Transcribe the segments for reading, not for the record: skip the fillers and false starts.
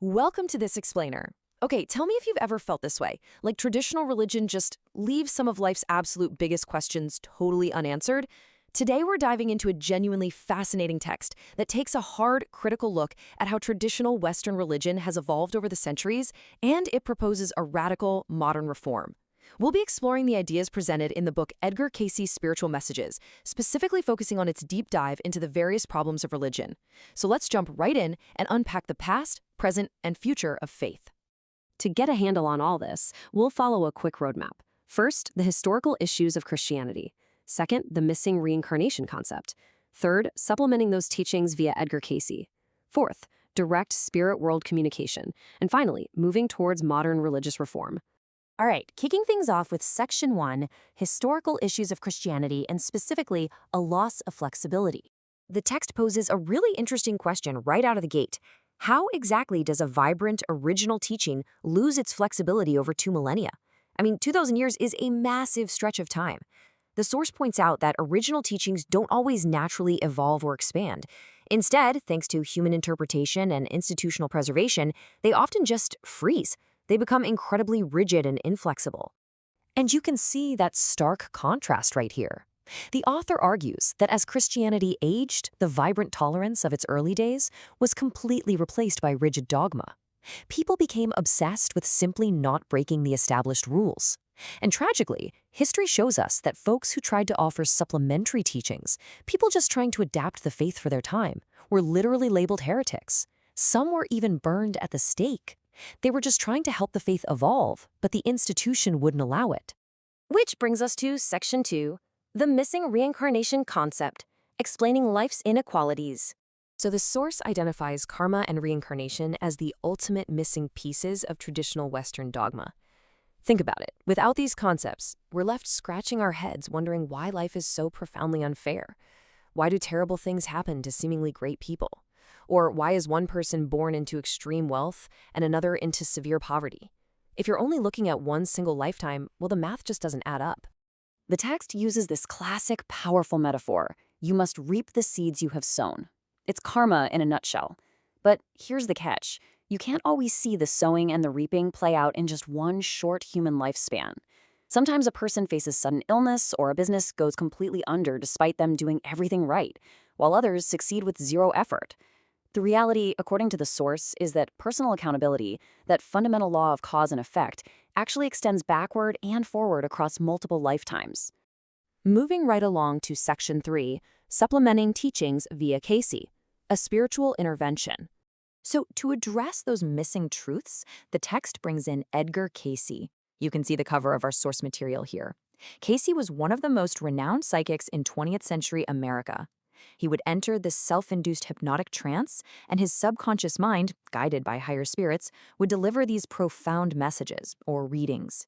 Welcome to this explainer. Okay, tell me if you've ever felt this way. Like traditional religion just leaves some of life's absolute biggest questions totally unanswered. Today we're diving into a genuinely fascinating text that takes a hard, critical look at how traditional Western religion has evolved over the centuries, and it proposes a radical, modern reform. We'll be exploring the ideas presented in the book Edgar Cayce's Spiritual Messages, specifically focusing on its deep dive into the various problems of religion. So let's jump right in and unpack the past, present, and future of faith. To get a handle on all this, we'll follow a quick roadmap. First, the historical issues of Christianity. Second, the missing reincarnation concept. Third, supplementing those teachings via Edgar Cayce. Fourth, direct spirit world communication. And finally, moving towards modern religious reform. All right, kicking things off with Section 1, Historical Issues of Christianity, and specifically, a loss of flexibility. The text poses a really interesting question right out of the gate. How exactly does a vibrant, original teaching lose its flexibility over 2 millennia? 2,000 years is a massive stretch of time. The source points out that original teachings don't always naturally evolve or expand. Instead, thanks to human interpretation and institutional preservation, they often just freeze. They become incredibly rigid and inflexible. And you can see that stark contrast right here. The author argues that as Christianity aged, the vibrant tolerance of its early days was completely replaced by rigid dogma. People became obsessed with simply not breaking the established rules. And tragically, history shows us that folks who tried to offer supplementary teachings, people just trying to adapt the faith for their time, were literally labeled heretics. Some were even burned at the stake. They were just trying to help the faith evolve, but the institution wouldn't allow it. Which brings us to Section 2, the missing reincarnation concept, explaining life's inequalities. So the source identifies karma and reincarnation as the ultimate missing pieces of traditional Western dogma. Think about it. Without these concepts, we're left scratching our heads wondering why life is so profoundly unfair. Why do terrible things happen to seemingly great people? Or why is one person born into extreme wealth and another into severe poverty? If you're only looking at one single lifetime, well, the math just doesn't add up. The text uses this classic, powerful metaphor. You must reap the seeds you have sown. It's karma in a nutshell. But here's the catch. You can't always see the sowing and the reaping play out in just one short human lifespan. Sometimes a person faces sudden illness or a business goes completely under despite them doing everything right, while others succeed with zero effort. The reality, according to the source, is that personal accountability, that fundamental law of cause and effect, actually extends backward and forward across multiple lifetimes. Moving right along to Section 3, supplementing teachings via Cayce, a spiritual intervention. So to address those missing truths, the text brings in Edgar Cayce. You can see the cover of our source material here. Cayce was one of the most renowned psychics in 20th century America. He would enter this self-induced hypnotic trance, and his subconscious mind, guided by higher spirits, would deliver these profound messages, or readings.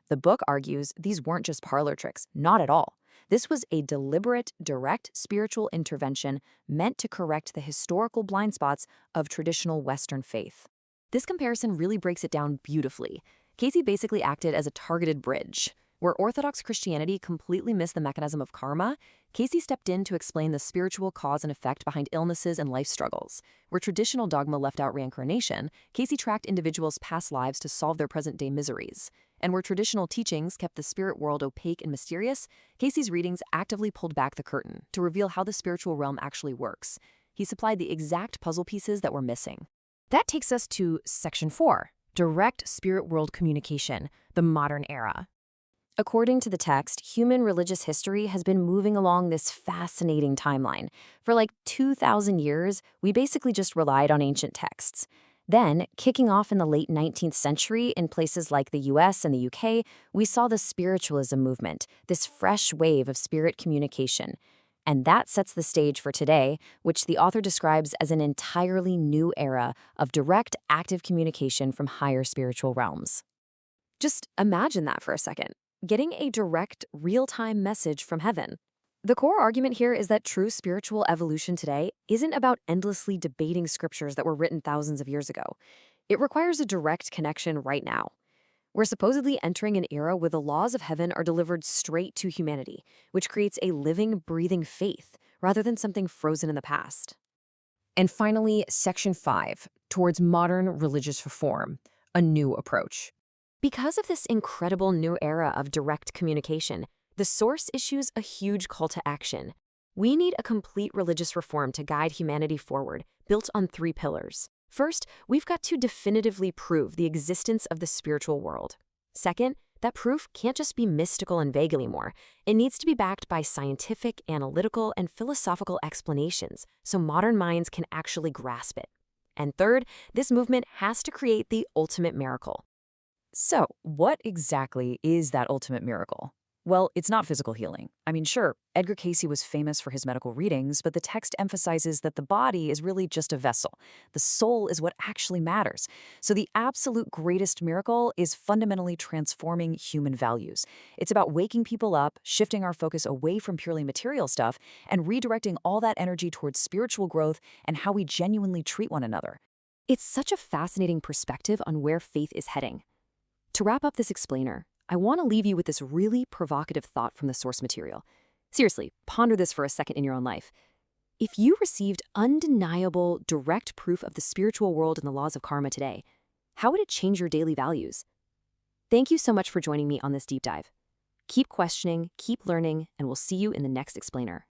The book argues these weren't just parlor tricks, not at all. This was a deliberate, direct spiritual intervention meant to correct the historical blind spots of traditional Western faith. This comparison really breaks it down beautifully. Cayce basically acted as a targeted bridge. Where Orthodox Christianity completely missed the mechanism of karma, Cayce stepped in to explain the spiritual cause and effect behind illnesses and life struggles. Where traditional dogma left out reincarnation, Cayce tracked individuals' past lives to solve their present-day miseries. And where traditional teachings kept the spirit world opaque and mysterious, Cayce's readings actively pulled back the curtain to reveal how the spiritual realm actually works. He supplied the exact puzzle pieces that were missing. That takes us to Section 4, direct spirit world communication, the modern era. According to the text, human religious history has been moving along this fascinating timeline. For like 2,000 years, we basically just relied on ancient texts. Then, kicking off in the late 19th century in places like the US and the UK, we saw the spiritualism movement, this fresh wave of spirit communication. And that sets the stage for today, which the author describes as an entirely new era of direct, active communication from higher spiritual realms. Just imagine that for a second. Getting a direct, real-time message from heaven. The core argument here is that true spiritual evolution today isn't about endlessly debating scriptures that were written thousands of years ago. It requires a direct connection right now. We're supposedly entering an era where the laws of heaven are delivered straight to humanity, which creates a living, breathing faith rather than something frozen in the past. And finally, Section 5, towards modern religious reform, a new approach. Because of this incredible new era of direct communication, the source issues a huge call to action. We need a complete religious reform to guide humanity forward, built on 3 pillars. First, we've got to definitively prove the existence of the spiritual world. Second, that proof can't just be mystical and vague anymore. It needs to be backed by scientific, analytical, and philosophical explanations so modern minds can actually grasp it. And third, this movement has to create the ultimate miracle. So, what exactly is that ultimate miracle? Well, it's not physical healing. I mean, sure, Edgar Cayce was famous for his medical readings, but the text emphasizes that the body is really just a vessel. The soul is what actually matters. So the absolute greatest miracle is fundamentally transforming human values. It's about waking people up, shifting our focus away from purely material stuff, and redirecting all that energy towards spiritual growth and how we genuinely treat one another. It's such a fascinating perspective on where faith is heading. To wrap up this explainer, I want to leave you with this really provocative thought from the source material. Seriously, ponder this for a second in your own life. If you received undeniable, direct proof of the spiritual world and the laws of karma today, how would it change your daily values? Thank you so much for joining me on this deep dive. Keep questioning, keep learning, and we'll see you in the next explainer.